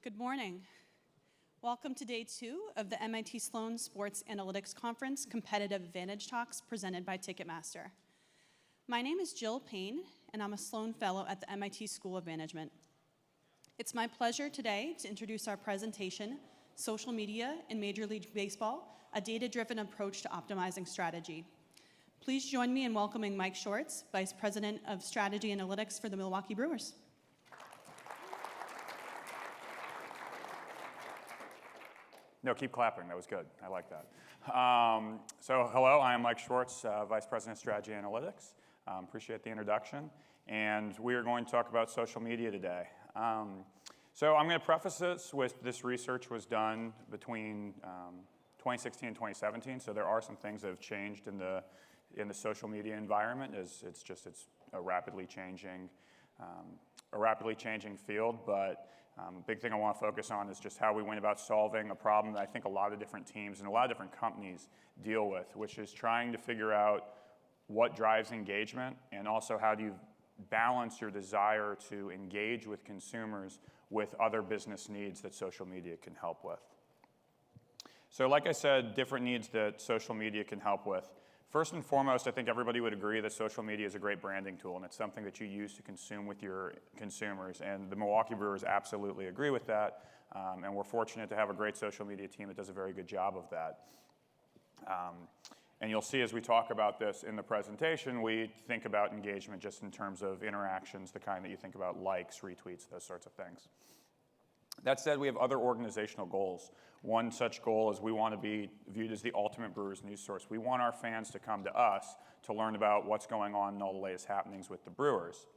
Good morning. Welcome to day 2 of the MIT Sloan Sports Analytics Conference Competitive Advantage Talks presented by Ticketmaster. My name is Jill Payne, and I'm a Sloan Fellow at the MIT School of Management. It's my pleasure today to introduce our presentation, Social Media in Major League Baseball, a data-driven approach to optimizing strategy. Please join me in welcoming Mike Schwartz, Vice President of Strategy Analytics for the Milwaukee Brewers. No, keep clapping. That was good. I like that. So hello, I am Mike Schwartz, Vice President of Strategy Analytics. Appreciate the introduction. And we are going to talk about social media today. So I'm going to preface this with this research was done between 2016 and 2017. So there are some things that have changed in the social media environment. It's a rapidly changing field, but big thing I want to focus on is just how we went about solving a problem that I think a lot of different teams and a lot of different companies deal with, which is trying to figure out what drives engagement and also how do you balance your desire to engage with consumers with other business needs that social media can help with. So like I said, different needs that social media can help with. First and foremost, I think everybody would agree that social media is a great branding tool, and it's something that you use to consume with your consumers. And the Milwaukee Brewers absolutely agree with that, and we're fortunate to have a great social media team that does a very good job of that. And you'll see as we talk about this in the presentation, we think about engagement just in terms of interactions, the kind that you think about likes, retweets, those sorts of things. That said, we have other organizational goals. One such goal is we want to be viewed as the ultimate Brewers news source. We want our fans to come to us to learn about what's going on and all the latest happenings with the Brewers.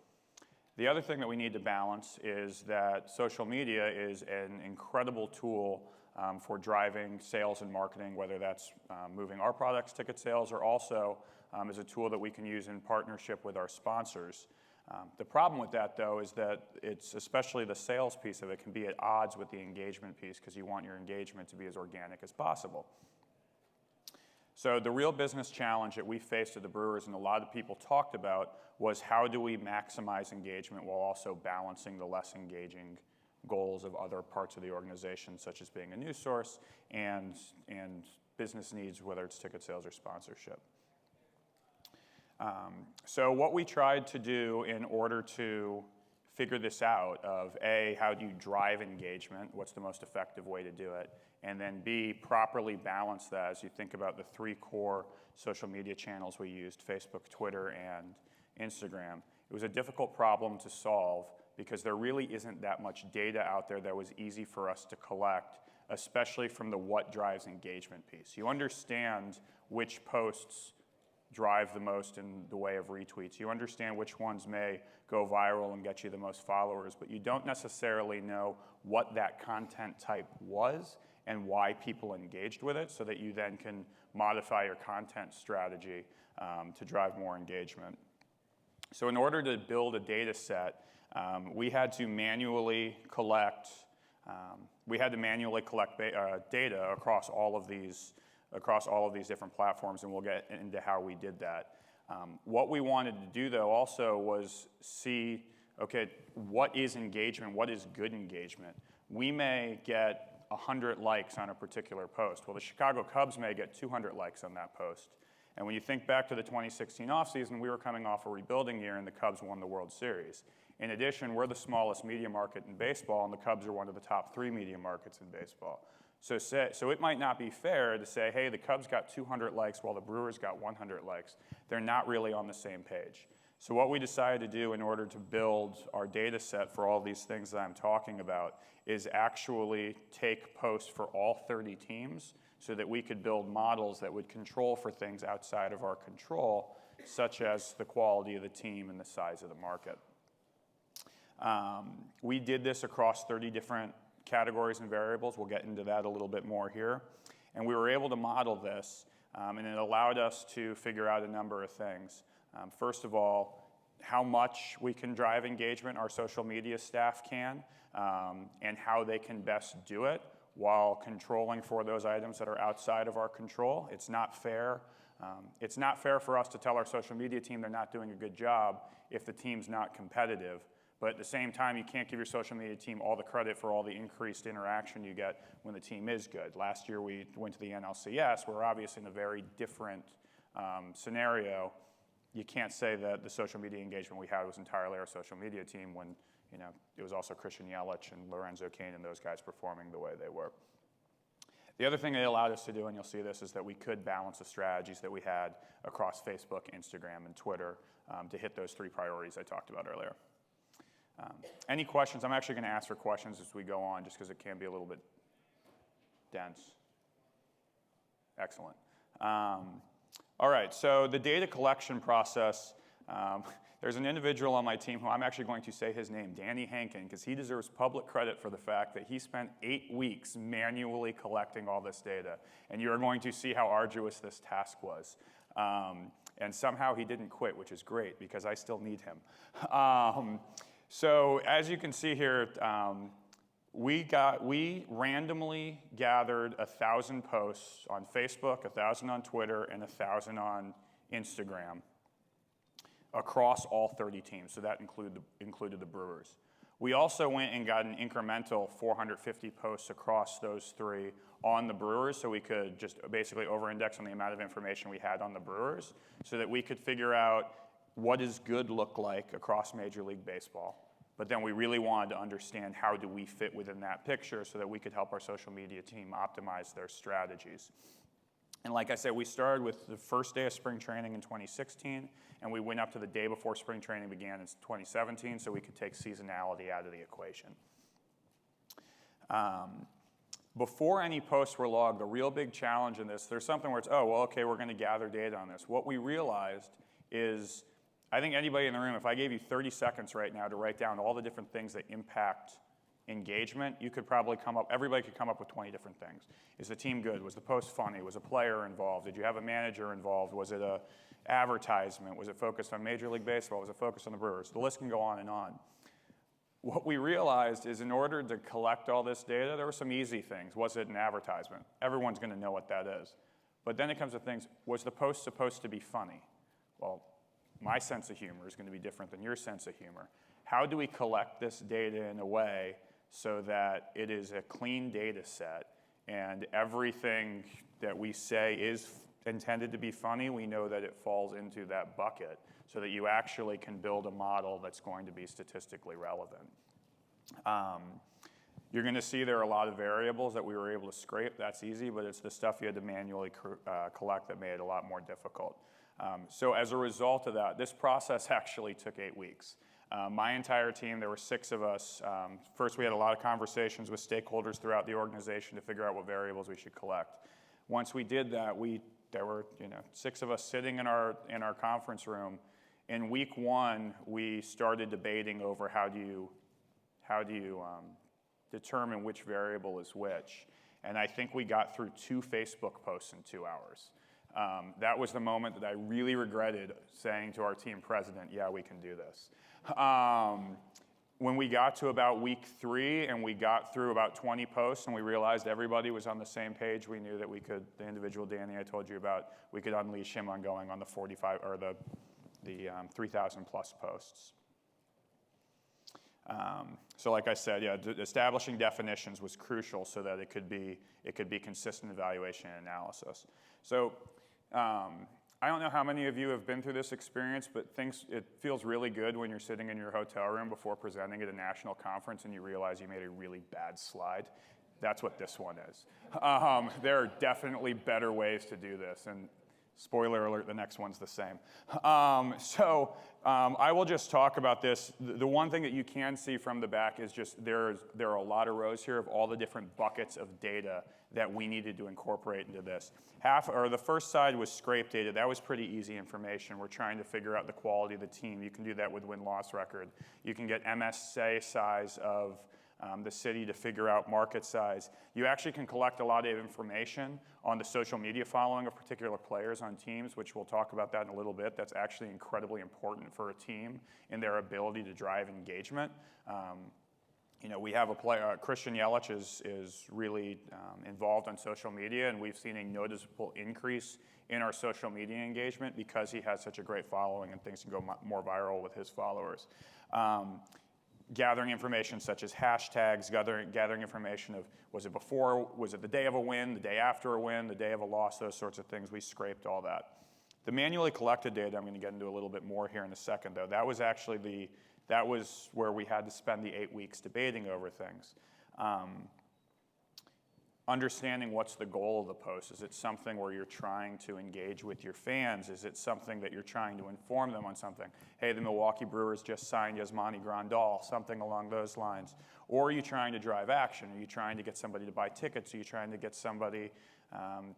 The other thing that we need to balance is that social media is an incredible tool for driving sales and marketing, whether that's moving our products, ticket sales, or also as a tool that we can use in partnership with our sponsors. The problem with that, though, is that it's especially the sales piece of it can be at odds with the engagement piece because you want your engagement to be as organic as possible. So the real business challenge that we faced at the Brewers and a lot of people talked about was how do we maximize engagement while also balancing the less engaging goals of other parts of the organization, such as being a news source and business needs, whether it's ticket sales or sponsorship. So what we tried to do in order to figure this out of A, how do you drive engagement, what's the most effective way to do it, and then B, properly balance that as you think about the 3 core social media channels we used, Facebook, Twitter, and Instagram. It was a difficult problem to solve because there really isn't that much data out there that was easy for us to collect, especially from the what drives engagement piece. You understand which posts drive the most in the way of retweets. You understand which ones may go viral and get you the most followers, but you don't necessarily know what that content type was and why people engaged with it so that you then can modify your content strategy to drive more engagement. So in order to build a data set, we had to manually collect data across all of these different platforms, and we'll get into how we did that. What we wanted to do, though, also was see, okay, what is engagement? What is good engagement? We may get 100 likes on a particular post. Well, the Chicago Cubs may get 200 likes on that post. And when you think back to the 2016 offseason, we were coming off a rebuilding year, and the Cubs won the World Series. In addition, we're the smallest media market in baseball, and the Cubs are one of the top 3 media markets in baseball. So it might not be fair to say, hey, the Cubs got 200 likes while the Brewers got 100 likes. They're not really on the same page. So what we decided to do in order to build our data set for all these things that I'm talking about is actually take posts for all 30 teams so that we could build models that would control for things outside of our control, such as the quality of the team and the size of the market. We did this across 30 different categories and variables. We'll get into that a little bit more here. And we were able to model this, and it allowed us to figure out a number of things. First of all, how much we can drive engagement our social media staff can, and how they can best do it while controlling for those items that are outside of our control. It's not fair. It's not fair for us to tell our social media team they're not doing a good job if the team's not competitive. But at the same time, you can't give your social media team all the credit for all the increased interaction you get when the team is good. Last year, we went to the NLCS. We're obviously in a very different scenario. You can't say that the social media engagement we had was entirely our social media team when it was also Christian Yelich and Lorenzo Cain and those guys performing the way they were. The other thing they allowed us to do, and you'll see this, is that we could balance the strategies that we had across Facebook, Instagram, and Twitter to hit those 3 priorities I talked about earlier. Any questions? I'm actually going to ask for questions as we go on just because it can be a little bit dense. Excellent. All right, so the data collection process, there's an individual on my team who I'm actually going to say his name, Danny Hankin, because he deserves public credit for the fact that he spent 8 weeks manually collecting all this data. And you're going to see how arduous this task was. And somehow he didn't quit, which is great because I still need him. So as you can see here, we randomly gathered 1,000 posts on Facebook, 1,000 on Twitter, and 1,000 on Instagram across all 30 teams. So that included the Brewers. We also went and got an incremental 450 posts across those 3 on the Brewers, so we could just basically over-index on the amount of information we had on the Brewers so that we could figure out what does good look like across Major League Baseball. But then we really wanted to understand how do we fit within that picture so that we could help our social media team optimize their strategies. And like I said, we started with the first day of spring training in 2016, and we went up to the day before spring training began in 2017 so we could take seasonality out of the equation. Before any posts were logged, the real big challenge in this, there's something where it's, oh, well, okay, we're going to gather data on this. What we realized is, I think anybody in the room, if I gave you 30 seconds right now to write down all the different things that impact engagement, you could probably everybody could come up with 20 different things. Is the team good? Was the post funny? Was a player involved? Did you have a manager involved? Was it a advertisement? Was it focused on Major League Baseball? Was it focused on the Brewers? The list can go on and on. What we realized is in order to collect all this data, there were some easy things. Was it an advertisement? Everyone's going to know what that is. But then it comes to things, was the post supposed to be funny? Well, my sense of humor is going to be different than your sense of humor. How do we collect this data in a way so that it is a clean data set and everything that we say is intended to be funny, we know that it falls into that bucket so that you actually can build a model that's going to be statistically relevant. You're going to see there are a lot of variables that we were able to scrape. That's easy, but it's the stuff you had to manually collect that made it a lot more difficult. So as a result of that, this process actually took 8 weeks. My entire team, there were 6 of us. First, we had a lot of conversations with stakeholders throughout the organization to figure out what variables we should collect. Once we did that, there were 6 of us sitting in our conference room. In week 1, we started debating over how do you determine which variable is which. And I think we got through 2 Facebook posts in 2 hours. That was the moment that I really regretted saying to our team president, yeah, we can do this. When we got to about week 3 and we got through about 20 posts and we realized everybody was on the same page, we knew that we could, the individual Danny I told you about, we could unleash him on going on the 45 or the 3,000 plus posts. So like I said, yeah, establishing definitions was crucial so that it could be consistent evaluation and analysis. So I don't know how many of you have been through this experience, but it feels really good when you're sitting in your hotel room before presenting at a national conference and you realize you made a really bad slide. That's what this one is. There are definitely better ways to do this, and spoiler alert, the next one's the same. I will just talk about this. The one thing that you can see from the back is just there are a lot of rows here of all the different buckets of data that we needed to incorporate into this. The first side was scrape data. That was pretty easy information. We're trying to figure out the quality of the team. You can do that with win-loss record. You can get MSA size of the city to figure out market size. You actually can collect a lot of information on the social media following of particular players on teams, which we'll talk about that in a little bit. That's actually incredibly important for a team in their ability to drive engagement. We have a player, Christian Yelich is really involved on social media, and we've seen a noticeable increase in our social media engagement because he has such a great following and things can go more viral with his followers. gathering information such as hashtags, gathering information of was it before, was it the day of a win, the day after a win, the day of a loss, those sorts of things. We scraped all that. The manually collected data, I'm going to get into a little bit more here in a second, though. That was actually that was where we had to spend the 8 weeks debating over things. Understanding what's the goal of the post. Is it something where you're trying to engage with your fans? Is it something that you're trying to inform them on something? Hey, the Milwaukee Brewers just signed Yasmani Grandal, something along those lines. Or are you trying to drive action? Are you trying to get somebody to buy tickets? Are you trying to get somebody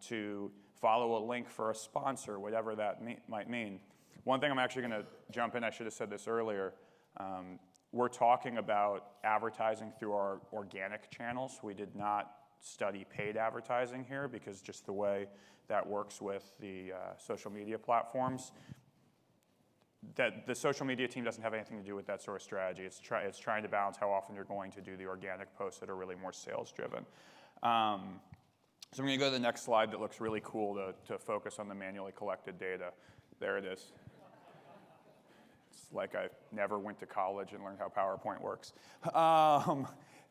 to follow a link for a sponsor, whatever that might mean? One thing I'm actually going to jump in, I should have said this earlier. We're talking about advertising through our organic channels. We did not study paid advertising here because just the way that works with the social media platforms, that the social media team doesn't have anything to do with that sort of strategy. It's trying to balance how often you're going to do the organic posts that are really more sales driven. So I'm going to go to the next slide that looks really cool to focus on the manually collected data. There it is. It's like I never went to college and learned how PowerPoint works.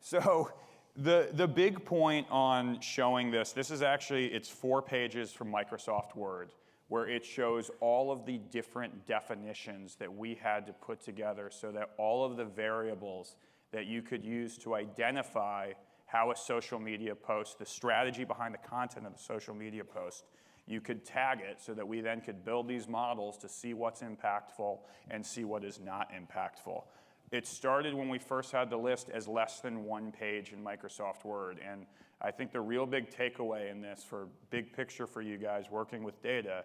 So the big point on showing this is actually, it's 4 pages from Microsoft Word, where it shows all of the different definitions that we had to put together so that all of the variables that you could use to identify how a social media post, the strategy behind the content of the social media post, you could tag it so that we then could build these models to see what's impactful and see what is not impactful. It started when we first had the list as less than 1 page in Microsoft Word, and I think the real big takeaway in this, for big picture for you guys working with data,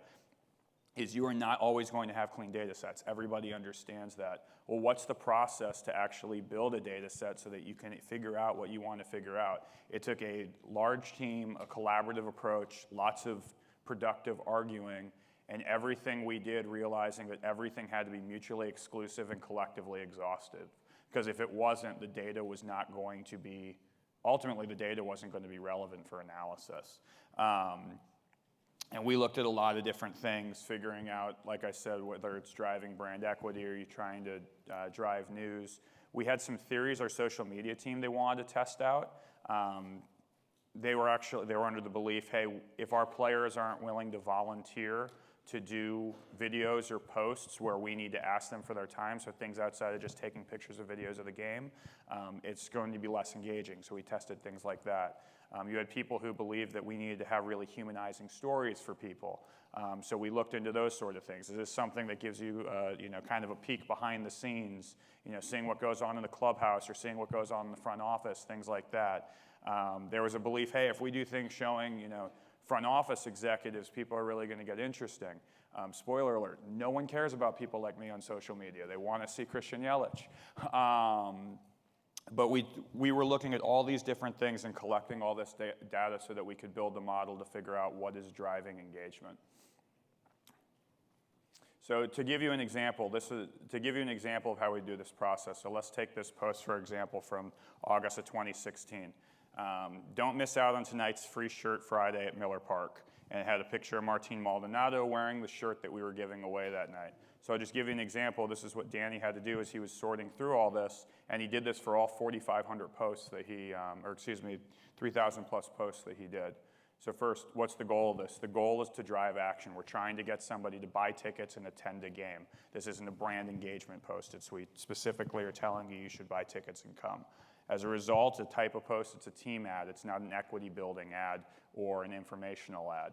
is you are not always going to have clean data sets. Everybody understands that. Well, what's the process to actually build a data set so that you can figure out what you want to figure out? It took a large team, a collaborative approach, lots of productive arguing, and everything we did realizing that everything had to be mutually exclusive and collectively exhaustive. Because if it wasn't, the data was not going to be, ultimately the data wasn't going to be relevant for analysis. And we looked at a lot of different things, figuring out, like I said, whether it's driving brand equity or you're trying to drive news. We had some theories, our social media team, they wanted to test out. They were under the belief, hey, if our players aren't willing to volunteer to do videos or posts where we need to ask them for their time, so things outside of just taking pictures or videos of the game, it's going to be less engaging. So we tested things like that. You had people who believed that we needed to have really humanizing stories for people. So we looked into those sort of things. Is this something that gives you, kind of a peek behind the scenes, seeing what goes on in the clubhouse or seeing what goes on in the front office, things like that. There was a belief, hey, if we do things showing, front office executives, people are really going to get interesting. Spoiler alert, no one cares about people like me on social media. They want to see Christian Yelich. But we were looking at all these different things and collecting all this data so that we could build the model to figure out what is driving engagement. So to give you an example, of how we do this process. So let's take this post, for example, from August of 2016. Don't miss out on tonight's free shirt Friday at Miller Park. And it had a picture of Martin Maldonado wearing the shirt that we were giving away that night. So I'll just give you an example. This is what Danny had to do as he was sorting through all this, and he did this for all 4,500 posts that he, 3,000 plus posts that he did. So first, what's the goal of this? The goal is to drive action. We're trying to get somebody to buy tickets and attend a game. This isn't a brand engagement post. We specifically are telling you should buy tickets and come. As a result, the type of post, it's a team ad. It's not an equity building ad or an informational ad.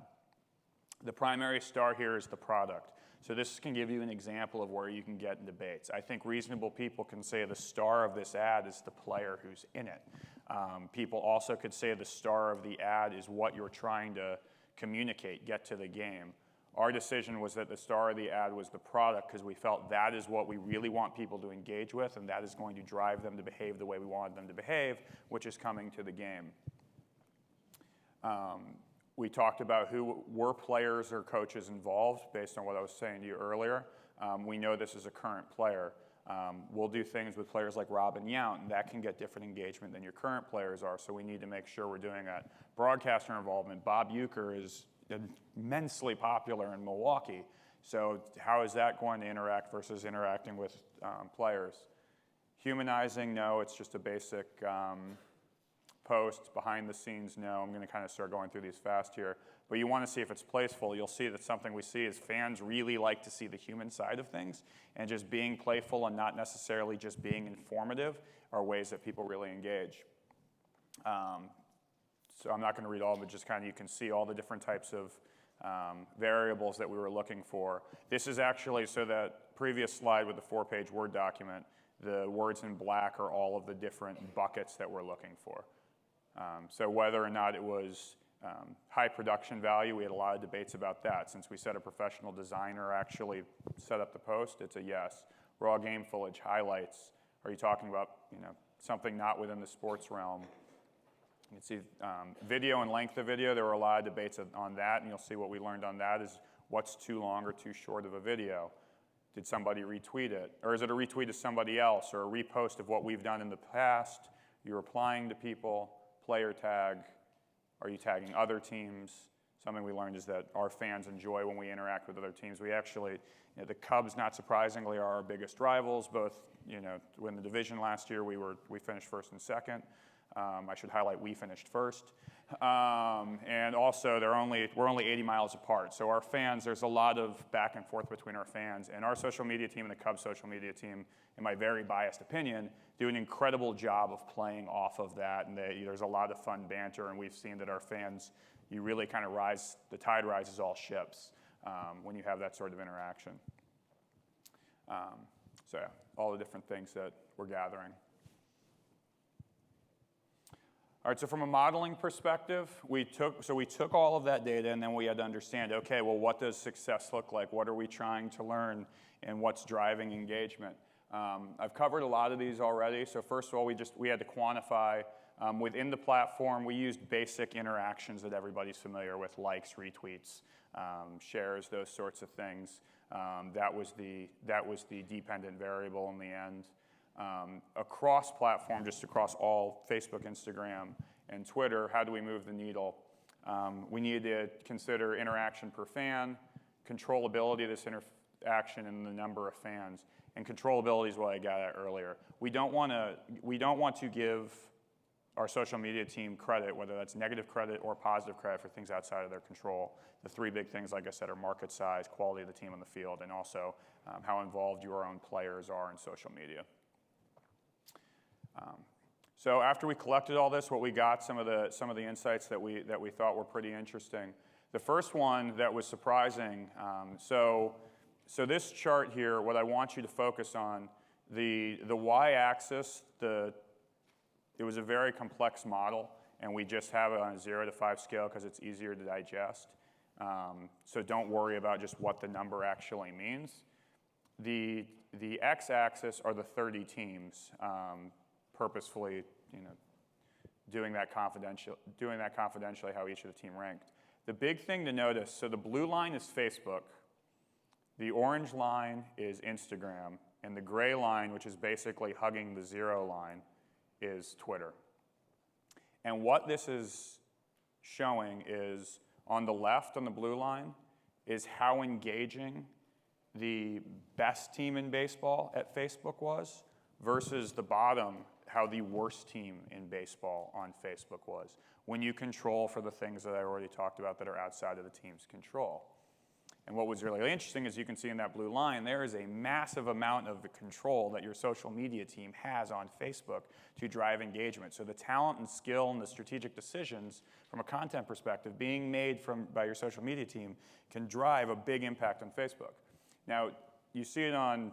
The primary star here is the product. So this can give you an example of where you can get in debates. I think reasonable people can say the star of this ad is the player who's in it. People also could say the star of the ad is what you're trying to communicate, get to the game. Our decision was that the star of the ad was the product because we felt that is what we really want people to engage with, and that is going to drive them to behave the way we wanted them to behave, which is coming to the game. We talked about who were players or coaches involved based on what I was saying to you earlier. We know this is a current player. We'll do things with players like Robin Yount, and that can get different engagement than your current players are, so we need to make sure we're doing that. Broadcaster involvement. Bob Uecker is immensely popular in Milwaukee, so how is that going to interact versus interacting with players? Humanizing, no, it's just a basic post. Behind the scenes, no. I'm going to kind of start going through these fast here. But you want to see if it's playful. You'll see that something we see is fans really like to see the human side of things, and just being playful and not necessarily just being informative are ways that people really engage. So I'm not going to read all, but just kind of you can see all the different types of variables that we were looking for. This is actually, so that previous slide with the 4-page Word document, the words in black are all of the different buckets that we're looking for. So whether or not it was high production value, we had a lot of debates about that. Since we said a professional designer actually set up the post, it's a yes. Raw game footage, highlights. Are you talking about something not within the sports realm? You can see video and length of video. There were a lot of debates on that, and you'll see what we learned on that is what's too long or too short of a video. Did somebody retweet it? Or is it a retweet of somebody else or a repost of what we've done in the past? You're replying to people, player tag. Are you tagging other teams? Something we learned is that our fans enjoy when we interact with other teams. We actually, the Cubs, not surprisingly, are our biggest rivals. Both, in the division last year, we finished first and second. I should highlight we finished first. And also, we're only 80 miles apart. So our fans, there's a lot of back and forth between our fans. And our social media team and the Cubs social media team, in my very biased opinion, do an incredible job of playing off of that. And there's a lot of fun banter. And we've seen that our fans, you really kind of the tide rises all ships when you have that sort of interaction. So yeah, all the different things that we're gathering. All right, so from a modeling perspective, we took all of that data and then we had to understand, okay, well, what does success look like? What are we trying to learn and what's driving engagement? I've covered a lot of these already. So first of all, we had to quantify within the platform. We used basic interactions that everybody's familiar with, likes, retweets, shares, those sorts of things. That was the dependent variable in the end. Across platform, just across all Facebook, Instagram, and Twitter, how do we move the needle? We needed to consider interaction per fan, controllability of this interaction, and the number of fans. And controllability is what I got at earlier. We don't want to give our social media team credit, whether that's negative credit or positive credit for things outside of their control. The three big things, like I said, are market size, quality of the team on the field, and also how involved your own players are in social media. So after we collected all this, what we got, some of the insights that we thought were pretty interesting. The first one that was surprising, so this chart here, what I want you to focus on, the y-axis, it was a very complex model, and we just have it on a 0 to 5 scale because it's easier to digest. So don't worry about just what the number actually means. The x-axis are the 30 teams. Purposefully, doing that confidentially, how each of the team ranked. The big thing to notice, so the blue line is Facebook, the orange line is Instagram, and the gray line, which is basically hugging the 0 line, is Twitter. And what this is showing is, on the left, on the blue line, is how engaging the best team in baseball at Facebook was, versus the bottom, how the worst team in baseball on Facebook was, when you control for the things that I already talked about that are outside of the team's control. And what was really interesting is you can see in that blue line, there is a massive amount of the control that your social media team has on Facebook to drive engagement. So the talent and skill and the strategic decisions from a content perspective being made by your social media team can drive a big impact on Facebook. Now, you see it on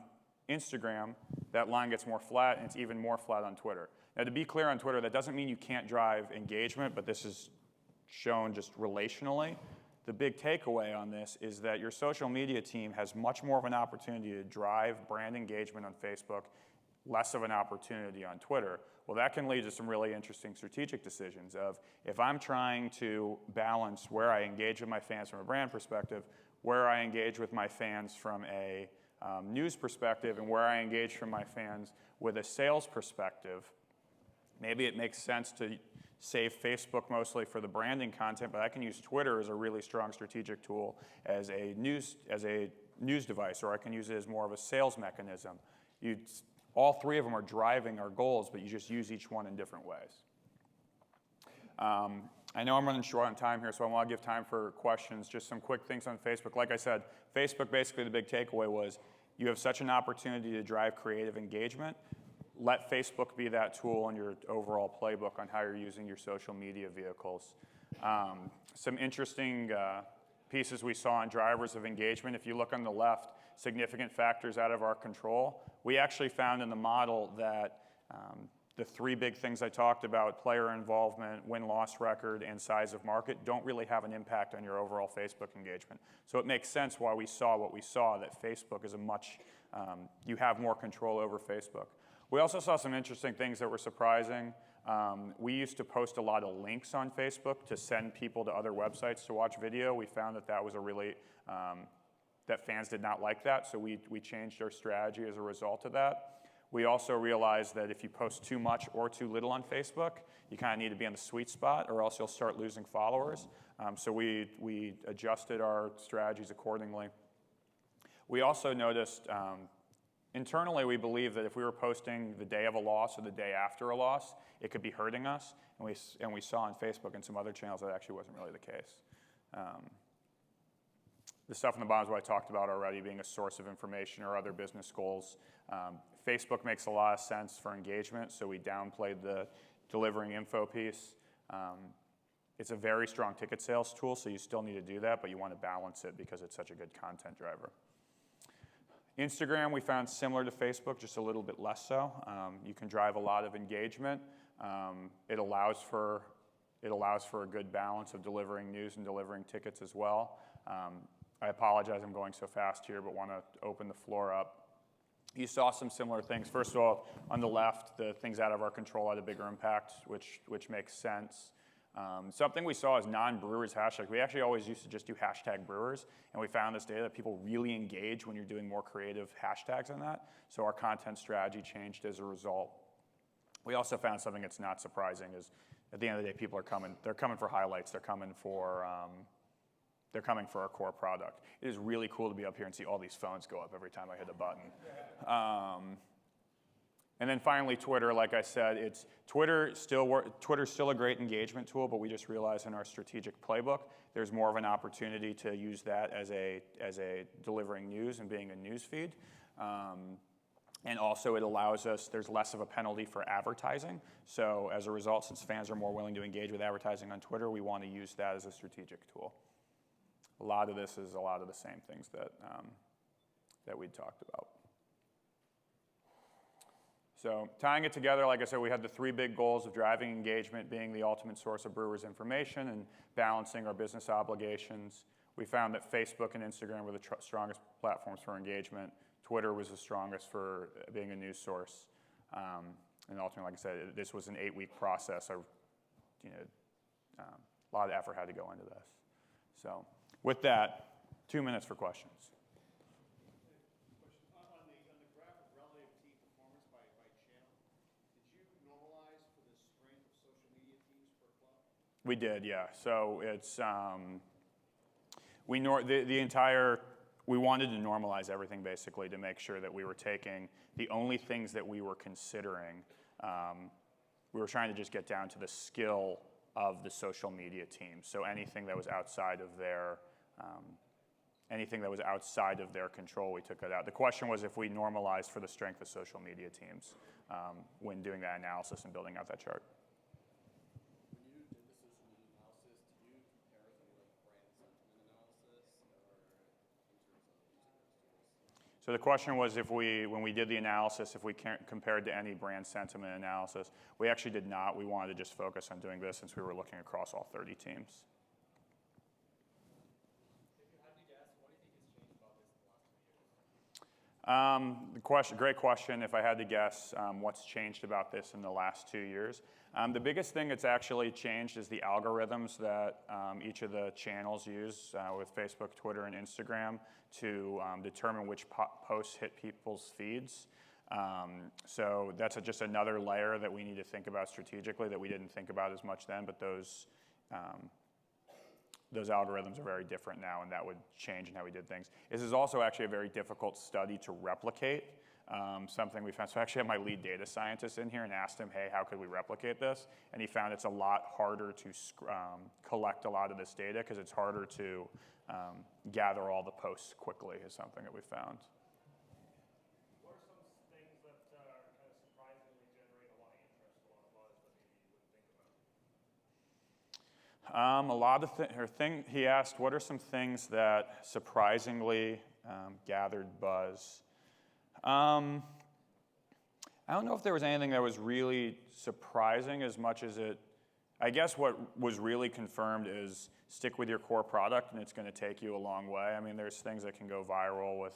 Instagram, that line gets more flat, and it's even more flat on Twitter. Now, to be clear on Twitter, that doesn't mean you can't drive engagement, but this is shown just relationally. The big takeaway on this is that your social media team has much more of an opportunity to drive brand engagement on Facebook, less of an opportunity on Twitter. Well, that can lead to some really interesting strategic decisions of, if I'm trying to balance where I engage with my fans from a brand perspective, where I engage with my fans from a news perspective, and where I engage from my fans with a sales perspective, maybe it makes sense to save Facebook mostly for the branding content, but I can use Twitter as a really strong strategic tool as a news device, or I can use it as more of a sales mechanism. All three of them are driving our goals, but you just use each one in different ways. I know I'm running short on time here, so I want to give time for questions. Just some quick things on Facebook. Like I said, Facebook, basically the big takeaway was you have such an opportunity to drive creative engagement. Let Facebook be that tool in your overall playbook on how you're using your social media vehicles. Some interesting pieces we saw on drivers of engagement. If you look on the left, significant factors out of our control. We actually found in the model that the three big things I talked about, player involvement, win-loss record, and size of market, don't really have an impact on your overall Facebook engagement. So it makes sense why we saw what we saw, that Facebook is a much, you have more control over Facebook. We also saw some interesting things that were surprising. We used to post a lot of links on Facebook to send people to other websites to watch video. We found that that was a really, that fans did not like that, so we changed our strategy as a result of that. We also realized that if you post too much or too little on Facebook, you kind of need to be in the sweet spot or else you'll start losing followers. So we adjusted our strategies accordingly. We also noticed, internally we believe that if we were posting the day of a loss or the day after a loss, it could be hurting us. And we saw on Facebook and some other channels that actually wasn't really the case. The stuff on the bottom is what I talked about already, being a source of information or other business goals. Facebook makes a lot of sense for engagement, so we downplayed the delivering info piece. It's a very strong ticket sales tool, so you still need to do that, but you want to balance it because it's such a good content driver. Instagram we found similar to Facebook, just a little bit less so. You can drive a lot of engagement. It allows for a good balance of delivering news and delivering tickets as well. I apologize I'm going so fast here, but want to open the floor up. You saw some similar things. First of all, on the left, the things out of our control had a bigger impact, which makes sense. Something we saw is non-brewers hashtags. We actually always used to just do hashtag brewers, and we found this data that people really engage when you're doing more creative hashtags on that. So our content strategy changed as a result. We also found something that's not surprising is at the end of the day, people are coming. They're coming for highlights. They're coming for our core product. It is really cool to be up here and see all these phones go up every time I hit a button. And then finally, Twitter. Like I said, Twitter's still a great engagement tool, but we just realized in our strategic playbook, there's more of an opportunity to use that as a delivering news and being a news feed. And also it allows us, there's less of a penalty for advertising. So as a result, since fans are more willing to engage with advertising on Twitter, we want to use that as a strategic tool. A lot of this is a lot of the same things that we talked about. So tying it together, like I said, we had the three big goals of driving engagement, being the ultimate source of brewers' information, and balancing our business obligations. We found that Facebook and Instagram were the strongest platforms for engagement. Twitter was the strongest for being a news source. And ultimately, like I said, this was an 8-week process. A lot of effort had to go into this. So with that, 2 minutes for questions. On the graph of relative team performance by channel, did you normalize for the strength of social media teams per club? We did, yeah. So it's we wanted to normalize everything basically to make sure that we were taking the only things that we were considering. We were trying to just get down to the skill of the social media team. So anything that was outside of their control, we took it out. The question was if we normalized for the strength of social media teams when doing that analysis and building out that chart. When you did the social media analysis, did you compare it to like brand sentiment analysis or in terms of using those tools? So the question was when we did the analysis, if we compared to any brand sentiment analysis. We actually did not. We wanted to just focus on doing this since we were looking across all 30 teams. If you had to guess, what do you think has changed about this in the last 2 years? Great question. If I had to guess what's changed about this in the last 2 years. The biggest thing that's actually changed is the algorithms that each of the channels use with Facebook, Twitter, and Instagram to determine which posts hit people's feeds. So that's just another layer that we need to think about strategically that we didn't think about as much then, but those algorithms are very different now, and that would change in how we did things. This is also actually a very difficult study to replicate. something we found. So I actually have my lead data scientist in here and asked him, hey, how could we replicate this? And he found it's a lot harder to collect a lot of this data because it's harder to gather all the posts quickly is something that we found. What are some things that kind of surprisingly generate a lot of interest, a lot of buzz that maybe you wouldn't think about? He asked, what are some things that surprisingly gathered buzz? I don't know if there was anything that was really surprising as much as I guess what was really confirmed is stick with your core product and it's going to take you a long way. I mean, there's things that can go viral with,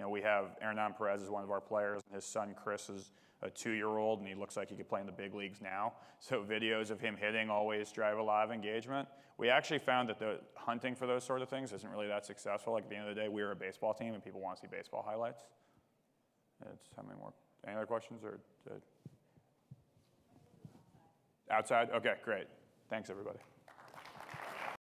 we have Hernan Perez is one of our players, and his son Chris is a 2-year-old, and he looks like he could play in the big leagues now. So videos of him hitting always drive a lot of engagement. We actually found that the hunting for those sort of things isn't really that successful. Like at the end of the day, we're a baseball team, and people want to see baseball highlights. Any other questions? Outside? Okay, great. Thanks, everybody.